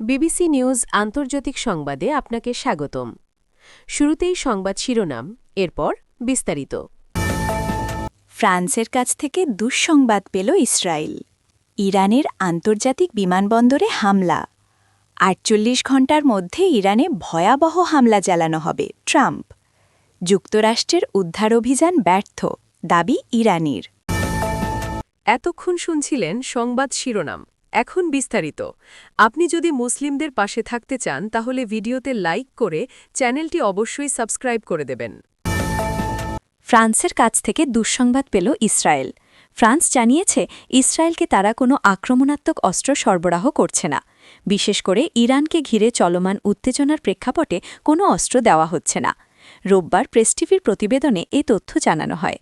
BBC news আন্তর্জাতিক সংবাদে আপনাকে স্বাগতম। শুরুতেই সংবাদ শিরোনাম, এরপর বিস্তারিত। ফ্রান্সের কাছ থেকে দুঃসংবাদ পেল ইসরায়েল। ইরানের আন্তর্জাতিক বিমানবন্দরে হামলা। ৪৮ ঘণ্টার মধ্যে ইরানে ভয়াবহ হামলা চালানো হবে, ট্রাম্প। যুক্তরাষ্ট্রের উদ্ধার অভিযান ব্যর্থ, দাবি ইরানির। এতক্ষণ শুনছিলেন সংবাদ শিরোনাম, এখন বিস্তারিত। আপনি যদি মুসলিমদের পাশে থাকতে চান তাহলে ভিডিওতে লাইক করে চ্যানেলটি অবশ্যই সাবস্ক্রাইব করে দেবেন। ফ্রান্সের কাছ থেকে দুঃসংবাদ পেল ইসরায়েল। ফ্রান্স জানিয়েছে ইসরায়েলকে তারা কোনো আক্রমণাত্মক অস্ত্র সরবরাহ করছে না। বিশেষ করে ইরানকে ঘিরে চলমান উত্তেজনার প্রেক্ষাপটে কোনো অস্ত্র দেওয়া হচ্ছে না। রোববার প্রেস টিভির প্রতিবেদনে এ তথ্য জানানো হয়।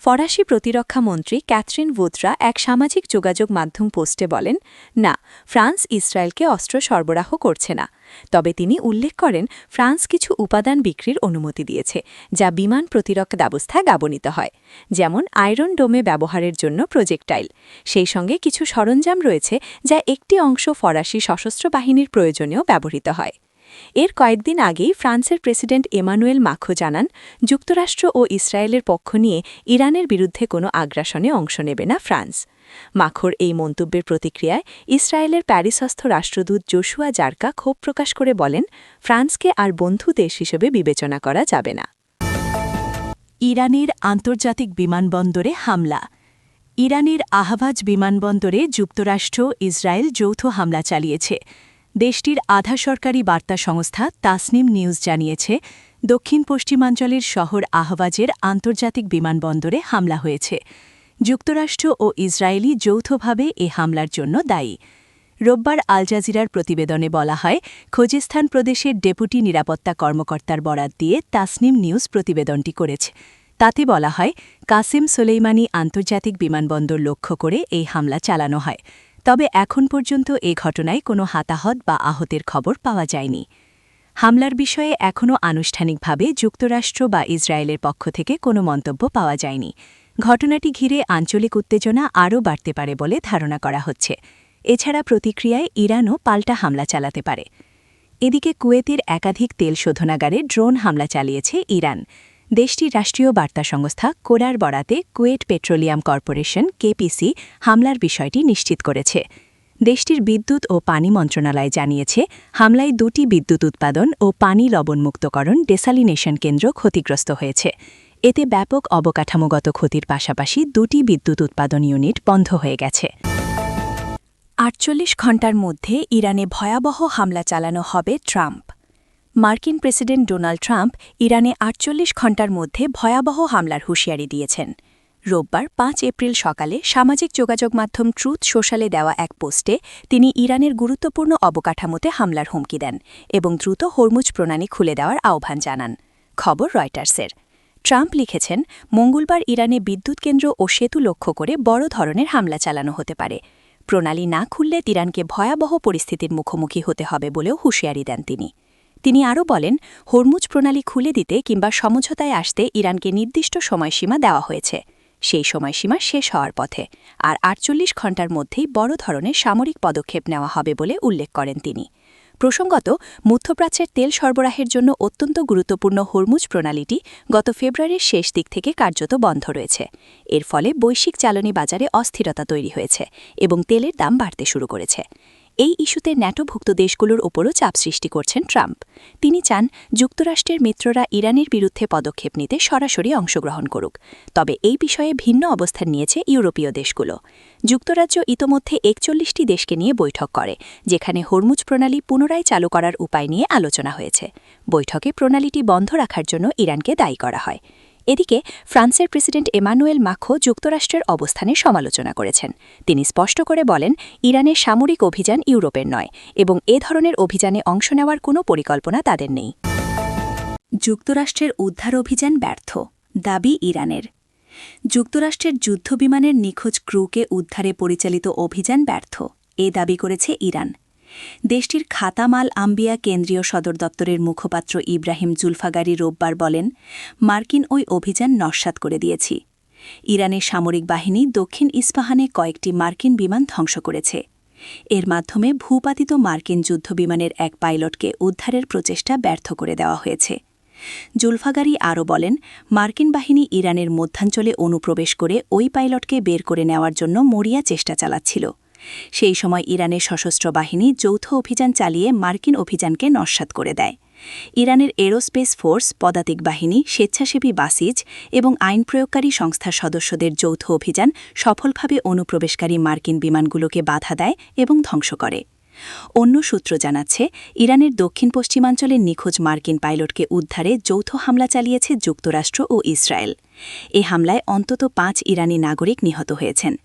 ফরাসি প্রতিরক্ষা মন্ত্রী ক্যাথরিন ভুতরা এক সামাজিক যোগাযোগ মাধ্যম পোস্টে বলেন, না, ফ্রান্স ইসরায়েলকে অস্ত্র সরবরাহ করছে না। তবে তিনি উল্লেখ করেন ফ্রান্স কিছু উপাদান বিক্রির অনুমতি দিয়েছে, যা বিমান প্রতিরক্ষা ব্যবস্থায় ব্যবহৃত হয়, যেমন আয়রন ডোমে ব্যবহারের জন্য প্রজেক্টাইল। সেই সঙ্গে কিছু সরঞ্জাম রয়েছে যা একটি অংশ ফরাসি সশস্ত্র বাহিনীর প্রয়োজনেও ব্যবহৃত হয়। এর কয়েকদিন আগেই ফ্রান্সের প্রেসিডেন্ট এমানুয়েল মাখো জানান, যুক্তরাষ্ট্র ও ইসরায়েলের পক্ষ নিয়ে ইরানের বিরুদ্ধে কোনো আগ্রাসনে অংশ নেবে না ফ্রান্স। মাখোর এই মন্তব্যের প্রতিক্রিয়ায় ইসরায়েলের প্যারিসস্থ রাষ্ট্রদূত জোশুয়া জারকা ক্ষোভ প্রকাশ করে বলেন, ফ্রান্সকে আর বন্ধু দেশ হিসেবে বিবেচনা করা যাবে না। ইরানের আন্তর্জাতিক বিমানবন্দরে হামলা। ইরানের আহভাজ বিমানবন্দরে যুক্তরাষ্ট্র ইসরায়েল যৌথ হামলা চালিয়েছে। দেশটির আধা সরকারি বার্তা সংস্থা তাসনিম নিউজ জানিয়েছে, দক্ষিণ পশ্চিমাঞ্চলের শহর আহভাজের আন্তর্জাতিক বিমানবন্দরে হামলা হয়েছে। যুক্তরাষ্ট্র ও ইসরায়েলি যৌথভাবে এ হামলার জন্য দায়ী। রোববার আল জাজিরার প্রতিবেদনে বলা হয়, খোজেস্তান প্রদেশের ডেপুটি নিরাপত্তা কর্মকর্তার বরাত দিয়ে তাসনিম নিউজ প্রতিবেদনটি করেছে। তাতে বলা হয়, কাসেম সোলেইমানি আন্তর্জাতিক বিমানবন্দর লক্ষ্য করে এই হামলা চালানো হয়। তবে এখন পর্যন্ত এ ঘটনায় কোনো হতাহত বা আহতের খবর পাওয়া যায়নি। হামলার বিষয়ে এখনও আনুষ্ঠানিকভাবে যুক্তরাষ্ট্র বা ইসরায়েলের পক্ষ থেকে কোনো মন্তব্য পাওয়া যায়নি। ঘটনাটি ঘিরে আঞ্চলিক উত্তেজনা আরও বাড়তে পারে বলে ধারণা করা হচ্ছে। এছাড়া প্রতিক্রিয়ায় ইরানও পাল্টা হামলা চালাতে পারে। এদিকে কুয়েতের একাধিক তেল শোধনাগারে ড্রোন হামলা চালিয়েছে ইরান। দেশটির রাষ্ট্রীয় বার্তা সংস্থা কোরার বরাতে কুয়েট পেট্রোলিয়াম কর্পোরেশন কেপিসি হামলার বিষয়টি নিশ্চিত করেছে। দেশটির বিদ্যুৎ ও পানি মন্ত্রণালয় জানিয়েছে, হামলায় 2টি বিদ্যুৎ উৎপাদন ও পানি লবণমুক্তকরণ ডেসালিনেশন কেন্দ্র ক্ষতিগ্রস্ত হয়েছে। এতে ব্যাপক অবকাঠামোগত ক্ষতির পাশাপাশি 2টি বিদ্যুৎ উৎপাদন ইউনিট বন্ধ হয়ে গেছে। 48 ঘণ্টার মধ্যে ইরানে ভয়াবহ হামলা চালানো হবে, ট্রাম্প। মার্কিন প্রেসিডেন্ট ডোনাল্ড ট্রাম্প ইরানে 48 ঘণ্টার মধ্যে ভয়াবহ হামলার হুঁশিয়ারি দিয়েছেন। রোববার 5 এপ্রিল সকালে সামাজিক যোগাযোগ মাধ্যম ট্রুথ সোশ্যালে দেওয়া এক পোস্টে তিনি ইরানের গুরুত্বপূর্ণ অবকাঠামোতে হামলার হুমকি দেন এবং দ্রুত হরমুজ প্রণালী খুলে দেওয়ার আহ্বান জানান। খবর রয়টার্সের। ট্রাম্প লিখেছেন, মঙ্গলবার ইরানে বিদ্যুৎ কেন্দ্র ও সেতু লক্ষ্য করে বড় ধরনের হামলা চালানো হতে পারে। প্রণালী না খুললে ইরানকে ভয়াবহ পরিস্থিতির মুখোমুখি হতে হবে বলেও হুঁশিয়ারি দেন তিনি আরও বলেন, হরমুজ প্রণালী খুলে দিতে কিংবা সমঝোতায় আসতে ইরানকে নির্দিষ্ট সময়সীমা দেওয়া হয়েছে। সেই সময়সীমা শেষ হওয়ার পথে, আর 48 ঘণ্টার মধ্যেই বড় ধরনের সামরিক পদক্ষেপ নেওয়া হবে বলে উল্লেখ করেন তিনি। প্রসঙ্গত, মধ্যপ্রাচ্যের তেল সরবরাহের জন্য অত্যন্ত গুরুত্বপূর্ণ হরমুজ প্রণালীটি গত ফেব্রুয়ারির শেষ দিক থেকে কার্যত বন্ধ রয়েছে। এর ফলে বৈশ্বিক জ্বালানি বাজারে অস্থিরতা তৈরি হয়েছে এবং তেলের দাম বাড়তে শুরু করেছে। এই ইস্যুতে ন্যাটোভুক্ত দেশগুলোর ওপরও চাপ সৃষ্টি করছেন ট্রাম্প। তিনি চান যুক্তরাষ্ট্রের মিত্ররা ইরানের বিরুদ্ধে পদক্ষেপ নিতে সরাসরি অংশগ্রহণ করুক। তবে এই বিষয়ে ভিন্ন অবস্থান নিয়েছে ইউরোপীয় দেশগুলো। যুক্তরাজ্য ইতোমধ্যে 41টি দেশকে নিয়ে বৈঠক করে, যেখানে হরমুজ প্রণালী পুনরায় চালু করার উপায় নিয়ে আলোচনা হয়েছে। বৈঠকে প্রণালীটি বন্ধ রাখার জন্য ইরানকে দায়ী করা হয়। এদিকে ফ্রান্সের প্রেসিডেন্ট এমানুয়েল মাখো যুক্তরাষ্ট্রের অবস্থানের সমালোচনা করেছেন। তিনি স্পষ্ট করে বলেন, ইরানের সামরিক অভিযান ইউরোপের নয় এবং এ ধরনের অভিযানে অংশ নেওয়ার কোনো পরিকল্পনা তাদের নেই। যুক্তরাষ্ট্রের উদ্ধার অভিযান ব্যর্থ, দাবি ইরানের। যুক্তরাষ্ট্রের যুদ্ধবিমানের নিখোঁজ ক্রুকে উদ্ধারে পরিচালিত অভিযান ব্যর্থ, এ দাবি করেছে ইরান। দেশটির খাতামাল আম্বিয়া কেন্দ্রীয় সদর দপ্তরের মুখপাত্র ইব্রাহিম জুলফাগারি রোববার বলেন, মার্কিন ওই অভিযান নস্যাৎ করে দিয়েছি। ইরানের সামরিক বাহিনী দক্ষিণ ইস্পাহানে কয়েকটি মার্কিন বিমান ধ্বংস করেছে। এর মাধ্যমে ভূপাতিত মার্কিন যুদ্ধবিমানের এক পাইলটকে উদ্ধারের প্রচেষ্টা ব্যর্থ করে দেওয়া হয়েছে। জুলফাগারি আরও বলেন, মার্কিন বাহিনী ইরানের মধ্যাঞ্চলে অনুপ্রবেশ করে ওই পাইলটকে বের করে নেওয়ার জন্য মরিয়া চেষ্টা চালাচ্ছিল। সেই সময় ইরানের সশস্ত্র বাহিনী যৌথ অভিযান চালিয়ে মার্কিন অভিযানকে নস্যাৎ করে দেয়। ইরানের এরোস্পেস ফোর্স, পদাতিক বাহিনী, স্বেচ্ছাসেবী বাসিজ এবং আইন প্রয়োগকারী সংস্থার সদস্যদের যৌথ অভিযান সফলভাবে অনুপ্রবেশকারী মার্কিন বিমানগুলোকে বাধা দেয় এবং ধ্বংস করে। অন্য সূত্র জানাচ্ছে, ইরানের দক্ষিণ পশ্চিমাঞ্চলের নিখোঁজ মার্কিন পাইলটকে উদ্ধারে যৌথ হামলা চালিয়েছে যুক্তরাষ্ট্র ও ইসরায়েল। এ হামলায় অন্তত ৫ ইরানি নাগরিক নিহত হয়েছেন।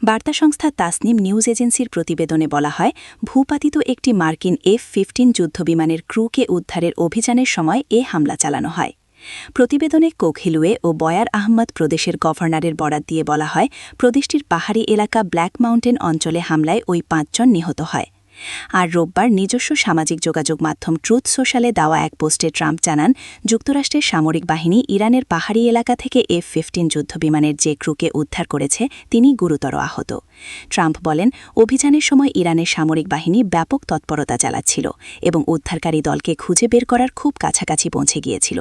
বার্তা সংস্থা তাসনিম নিউজ এজেন্সির প্রতিবেদনে বলা হয়, ভূপাতিত একটি মার্কিন F-15 যুদ্ধবিমানের ক্রুকে উদ্ধারের অভিযানের সময় এ হামলা চালানো হয়। প্রতিবেদনে কোকহিলুয়ে ও বয়ার আহমদ প্রদেশের গভর্নরের বরাত দিয়ে বলা হয়, প্রদেশটির পাহাড়ি এলাকা ব্ল্যাক মাউন্টেন অঞ্চলে হামলায় ওই ৫ জন নিহত হয়। আর রোববার নিজস্ব সামাজিক যোগাযোগ মাধ্যম ট্রুথ সোশ্যালে দেওয়া এক পোস্টে ট্রাম্প জানান, যুক্তরাষ্ট্রের সামরিক বাহিনী ইরানের পাহাড়ি এলাকা থেকে F-15 যুদ্ধবিমানের যে ক্রুকে উদ্ধার করেছে তিনি গুরুতর আহত। ট্রাম্প বলেন, অভিযানের সময় ইরানের সামরিক বাহিনী ব্যাপক তৎপরতা চালাচ্ছিল এবং উদ্ধারকারী দলকে খুঁজে বের করার খুব কাছাকাছি পৌঁছে গিয়েছিল।